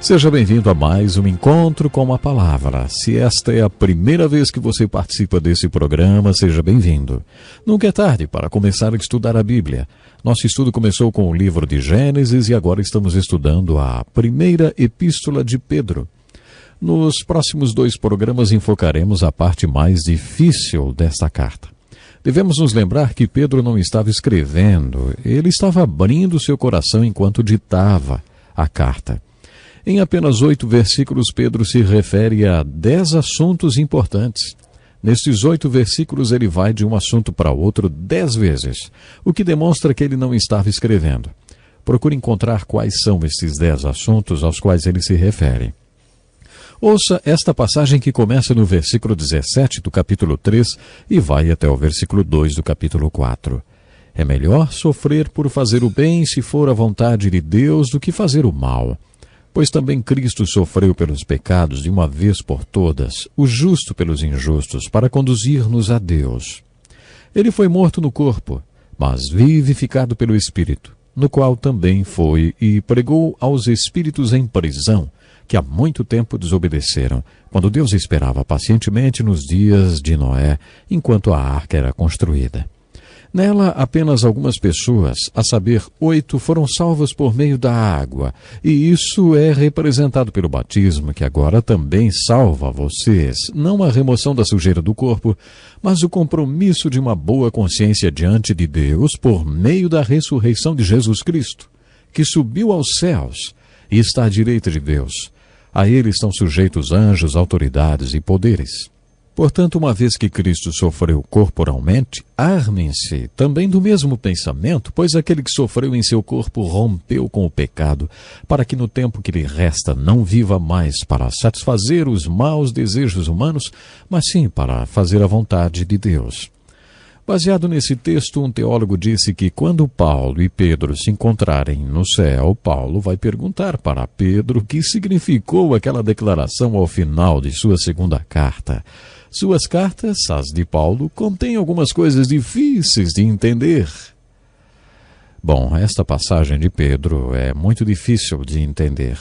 Seja bem-vindo a mais um Encontro com a Palavra. Se esta é a primeira vez que você participa desse programa, seja bem-vindo. Nunca é tarde para começar a estudar a Bíblia. Nosso estudo começou com o livro de Gênesis e agora estamos estudando a primeira epístola de Pedro. Nos próximos 2 programas enfocaremos a parte mais difícil desta carta. Devemos nos lembrar que Pedro não estava escrevendo, ele estava abrindo seu coração enquanto ditava a carta. Em apenas 8 versículos, Pedro se refere a 10 assuntos importantes. Nestes 8 versículos, ele vai de um assunto para outro 10 vezes, o que demonstra que ele não estava escrevendo. Procure encontrar quais são estes 10 assuntos aos quais ele se refere. Ouça esta passagem que começa no versículo 17 do capítulo 3 e vai até o versículo 2 do capítulo 4. É melhor sofrer por fazer o bem, se for a vontade de Deus, do que fazer o mal. Pois também Cristo sofreu pelos pecados de uma vez por todas, o justo pelos injustos, para conduzir-nos a Deus. Ele foi morto no corpo, mas vivificado pelo Espírito, no qual também foi e pregou aos espíritos em prisão, que há muito tempo desobedeceram, quando Deus esperava pacientemente nos dias de Noé, enquanto a arca era construída. Nela, apenas algumas pessoas, a saber, 8, foram salvas por meio da água, e isso é representado pelo batismo, que agora também salva vocês, não a remoção da sujeira do corpo, mas o compromisso de uma boa consciência diante de Deus por meio da ressurreição de Jesus Cristo, que subiu aos céus e está à direita de Deus. A ele estão sujeitos anjos, autoridades e poderes. Portanto, uma vez que Cristo sofreu corporalmente, armem-se também do mesmo pensamento, pois aquele que sofreu em seu corpo rompeu com o pecado, para que no tempo que lhe resta não viva mais para satisfazer os maus desejos humanos, mas sim para fazer a vontade de Deus. Baseado nesse texto, um teólogo disse que quando Paulo e Pedro se encontrarem no céu, Paulo vai perguntar para Pedro o que significou aquela declaração ao final de sua segunda carta. Suas cartas, as de Paulo, contêm algumas coisas difíceis de entender. Bom, esta passagem de Pedro é muito difícil de entender.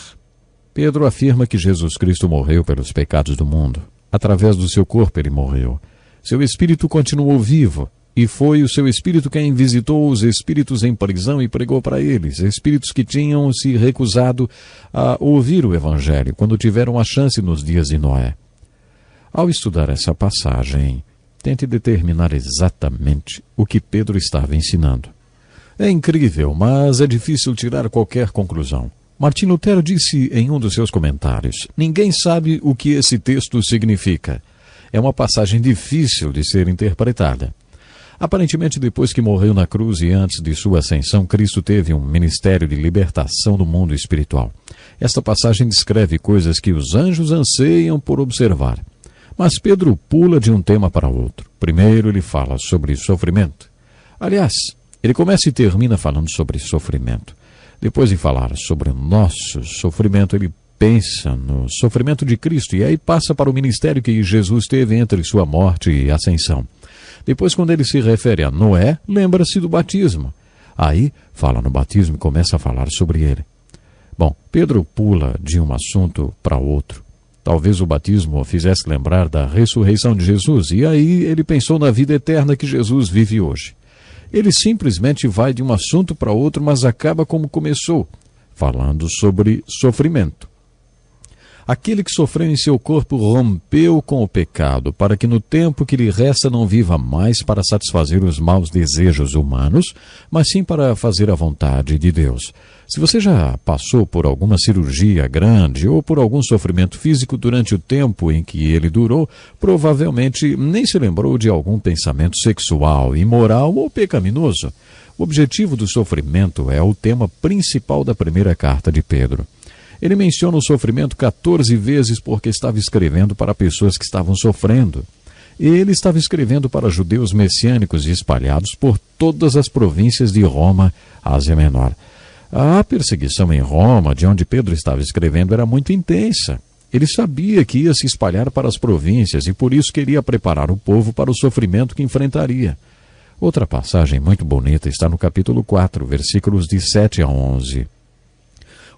Pedro afirma que Jesus Cristo morreu pelos pecados do mundo. Através do seu corpo ele morreu. Seu espírito continuou vivo, e foi o seu espírito quem visitou os espíritos em prisão e pregou para eles, espíritos que tinham se recusado a ouvir o Evangelho quando tiveram a chance nos dias de Noé. Ao estudar essa passagem, tente determinar exatamente o que Pedro estava ensinando. É incrível, mas é difícil tirar qualquer conclusão. Martim Lutero disse em um dos seus comentários: ninguém sabe o que esse texto significa. É uma passagem difícil de ser interpretada. Aparentemente, depois que morreu na cruz e antes de sua ascensão, Cristo teve um ministério de libertação do mundo espiritual. Esta passagem descreve coisas que os anjos anseiam por observar. Mas Pedro pula de um tema para outro. Primeiro ele fala sobre sofrimento. Aliás, ele começa e termina falando sobre sofrimento. Depois de falar sobre o nosso sofrimento, ele pensa no sofrimento de Cristo e aí passa para o ministério que Jesus teve entre sua morte e ascensão. Depois, quando ele se refere a Noé, lembra-se do batismo. Aí, fala no batismo e começa a falar sobre ele. Bom, Pedro pula de um assunto para outro. Talvez o batismo o fizesse lembrar da ressurreição de Jesus, e aí ele pensou na vida eterna que Jesus vive hoje. Ele simplesmente vai de um assunto para outro, mas acaba como começou, falando sobre sofrimento. Aquele que sofreu em seu corpo rompeu com o pecado, para que no tempo que lhe resta não viva mais para satisfazer os maus desejos humanos, mas sim para fazer a vontade de Deus. Se você já passou por alguma cirurgia grande ou por algum sofrimento físico durante o tempo em que ele durou, provavelmente nem se lembrou de algum pensamento sexual, imoral ou pecaminoso. O objetivo do sofrimento é o tema principal da primeira carta de Pedro. Ele menciona o sofrimento 14 vezes porque estava escrevendo para pessoas que estavam sofrendo. Ele estava escrevendo para judeus messiânicos espalhados por todas as províncias de Roma, Ásia Menor. A perseguição em Roma, de onde Pedro estava escrevendo, era muito intensa. Ele sabia que ia se espalhar para as províncias e por isso queria preparar o povo para o sofrimento que enfrentaria. Outra passagem muito bonita está no capítulo 4, versículos de 7 a 11.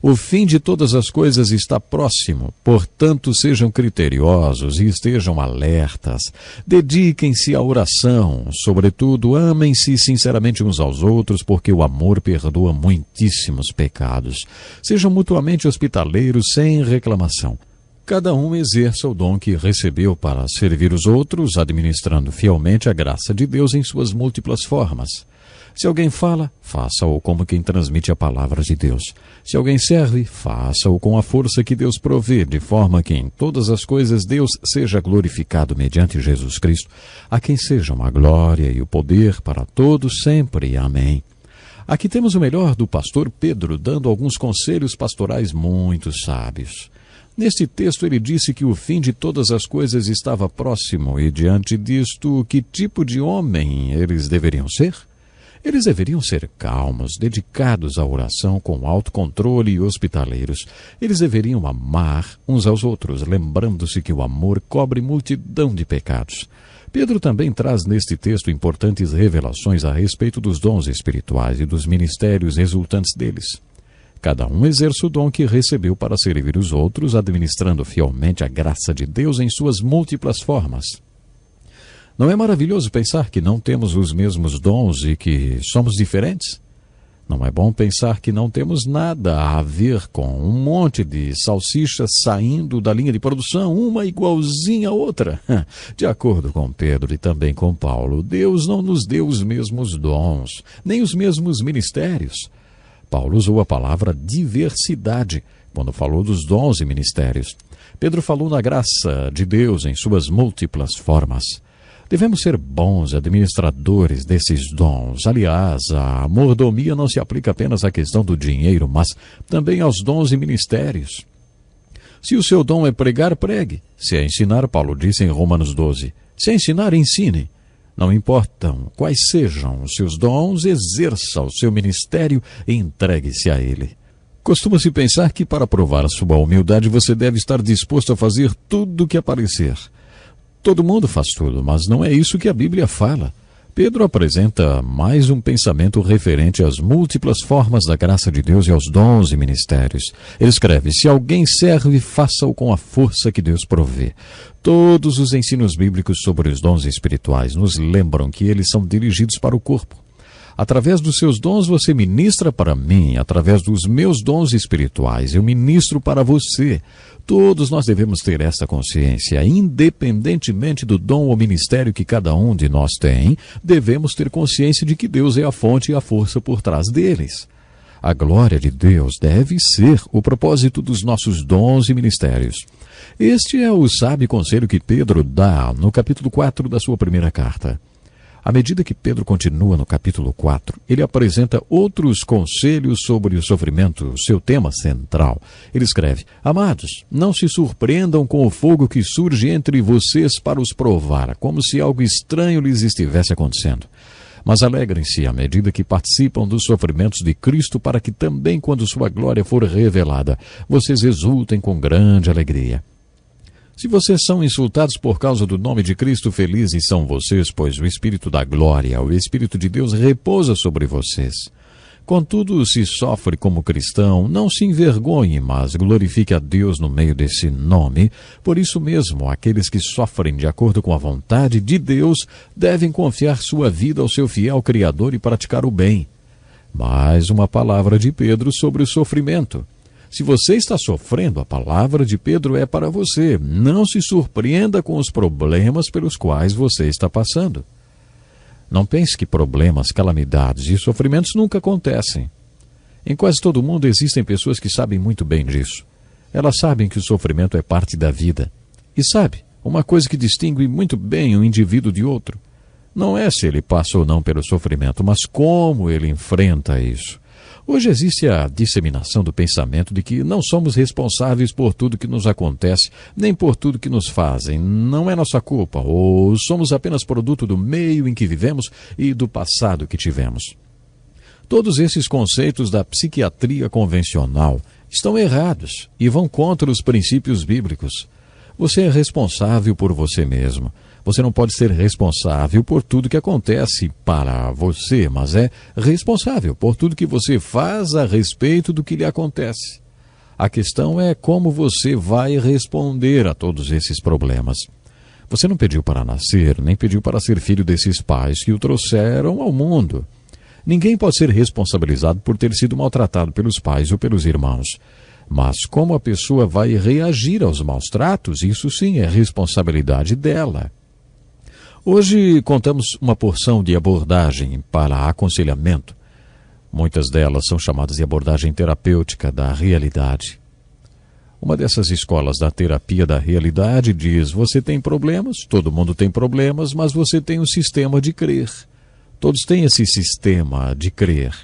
O fim de todas as coisas está próximo, portanto sejam criteriosos e estejam alertas. Dediquem-se à oração, sobretudo amem-se sinceramente uns aos outros, porque o amor perdoa muitíssimos pecados. Sejam mutuamente hospitaleiros sem reclamação. Cada um exerça o dom que recebeu para servir os outros, administrando fielmente a graça de Deus em suas múltiplas formas. Se alguém fala, faça-o como quem transmite a palavra de Deus. Se alguém serve, faça-o com a força que Deus provê, de forma que em todas as coisas Deus seja glorificado mediante Jesus Cristo, a quem sejam a glória e o poder para todos sempre. Amém. Aqui temos o melhor do pastor Pedro, dando alguns conselhos pastorais muito sábios. Neste texto ele disse que o fim de todas as coisas estava próximo e, diante disto, que tipo de homem eles deveriam ser? Eles deveriam ser calmos, dedicados à oração com autocontrole e hospitaleiros. Eles deveriam amar uns aos outros, lembrando-se que o amor cobre multidão de pecados. Pedro também traz neste texto importantes revelações a respeito dos dons espirituais e dos ministérios resultantes deles. Cada um exerce o dom que recebeu para servir os outros, administrando fielmente a graça de Deus em suas múltiplas formas. Não é maravilhoso pensar que não temos os mesmos dons e que somos diferentes? Não é bom pensar que não temos nada a ver com um monte de salsichas saindo da linha de produção, uma igualzinha à outra? De acordo com Pedro e também com Paulo, Deus não nos deu os mesmos dons, nem os mesmos ministérios. Paulo usou a palavra diversidade quando falou dos dons e ministérios. Pedro falou na graça de Deus em suas múltiplas formas. Devemos ser bons administradores desses dons. Aliás, a mordomia não se aplica apenas à questão do dinheiro, mas também aos dons e ministérios. Se o seu dom é pregar, pregue. Se é ensinar, Paulo disse em Romanos 12, se é ensinar, ensine. Não importam quais sejam os seus dons, exerça o seu ministério e entregue-se a ele. Costuma-se pensar que para provar a sua humildade você deve estar disposto a fazer tudo o que aparecer. Todo mundo faz tudo, mas não é isso que a Bíblia fala. Pedro apresenta mais um pensamento referente às múltiplas formas da graça de Deus e aos dons e ministérios. Ele escreve, se alguém serve, faça-o com a força que Deus provê. Todos os ensinos bíblicos sobre os dons espirituais nos lembram que eles são dirigidos para o corpo. Através dos seus dons você ministra para mim, através dos meus dons espirituais eu ministro para você. Todos nós devemos ter essa consciência, independentemente do dom ou ministério que cada um de nós tem, devemos ter consciência de que Deus é a fonte e a força por trás deles. A glória de Deus deve ser o propósito dos nossos dons e ministérios. Este é o sábio conselho que Pedro dá no capítulo 4 da sua primeira carta. À medida que Pedro continua no capítulo 4, ele apresenta outros conselhos sobre o sofrimento, seu tema central. Ele escreve, amados, não se surpreendam com o fogo que surge entre vocês para os provar, como se algo estranho lhes estivesse acontecendo. Mas alegrem-se à medida que participam dos sofrimentos de Cristo, para que também, quando sua glória for revelada, vocês exultem com grande alegria. Se vocês são insultados por causa do nome de Cristo, felizes são vocês, pois o Espírito da glória, o Espírito de Deus, repousa sobre vocês. Contudo, se sofre como cristão, não se envergonhe, mas glorifique a Deus no meio desse nome. Por isso mesmo, aqueles que sofrem de acordo com a vontade de Deus devem confiar sua vida ao seu fiel Criador e praticar o bem. Mais uma palavra de Pedro sobre o sofrimento. Se você está sofrendo, a palavra de Pedro é para você. Não se surpreenda com os problemas pelos quais você está passando. Não pense que problemas, calamidades e sofrimentos nunca acontecem. Em quase todo mundo existem pessoas que sabem muito bem disso. Elas sabem que o sofrimento é parte da vida. E sabe, uma coisa que distingue muito bem um indivíduo de outro não é se ele passa ou não pelo sofrimento, mas como ele enfrenta isso. Hoje existe a disseminação do pensamento de que não somos responsáveis por tudo que nos acontece, nem por tudo que nos fazem. Não é nossa culpa, ou somos apenas produto do meio em que vivemos e do passado que tivemos. Todos esses conceitos da psiquiatria convencional estão errados e vão contra os princípios bíblicos. Você é responsável por você mesmo. Você não pode ser responsável por tudo que acontece para você, mas é responsável por tudo que você faz a respeito do que lhe acontece. A questão é como você vai responder a todos esses problemas. Você não pediu para nascer, nem pediu para ser filho desses pais que o trouxeram ao mundo. Ninguém pode ser responsabilizado por ter sido maltratado pelos pais ou pelos irmãos. Mas como a pessoa vai reagir aos maus tratos, isso sim é responsabilidade dela. Hoje contamos uma porção de abordagem para aconselhamento. Muitas delas são chamadas de abordagem terapêutica da realidade. Uma dessas escolas da terapia da realidade diz: você tem problemas, todo mundo tem problemas, mas você tem um sistema de crer. Todos têm esse sistema de crer.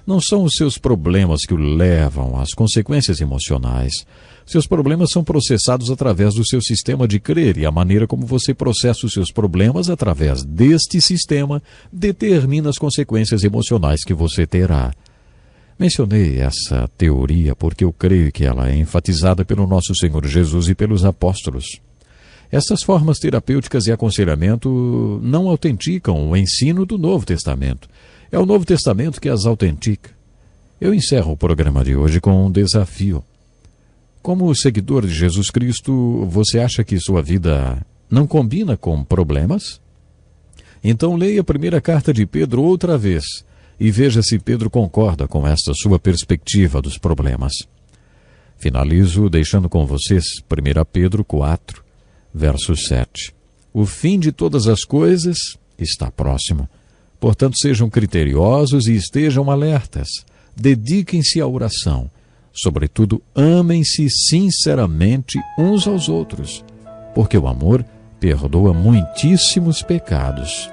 Não são os seus problemas que o levam às consequências emocionais. Seus problemas são processados através do seu sistema de crer, e a maneira como você processa os seus problemas através deste sistema determina as consequências emocionais que você terá. Mencionei essa teoria porque eu creio que ela é enfatizada pelo nosso Senhor Jesus e pelos apóstolos. Essas formas terapêuticas e aconselhamento não autenticam o ensino do Novo Testamento. É o Novo Testamento que as autentica. Eu encerro o programa de hoje com um desafio. Como seguidor de Jesus Cristo, você acha que sua vida não combina com problemas? Então leia a primeira carta de Pedro outra vez e veja se Pedro concorda com esta sua perspectiva dos problemas. Finalizo deixando com vocês 1 Pedro 4, verso 7. O fim de todas as coisas está próximo. Portanto, sejam criteriosos e estejam alertas. Dediquem-se à oração. Sobretudo, amem-se sinceramente uns aos outros, porque o amor perdoa muitíssimos pecados.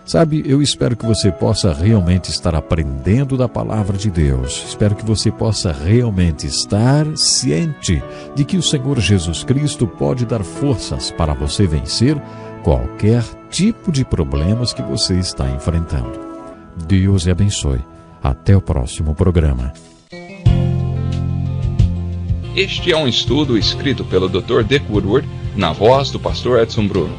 Sabe, eu espero que você possa realmente estar aprendendo da palavra de Deus. Espero que você possa realmente estar ciente de que o Senhor Jesus Cristo pode dar forças para você vencer qualquer tipo de problemas que você está enfrentando. Deus lhe abençoe. Até o próximo programa. Este é um estudo escrito pelo Dr. Dick Woodward, na voz do pastor Edson Bruno.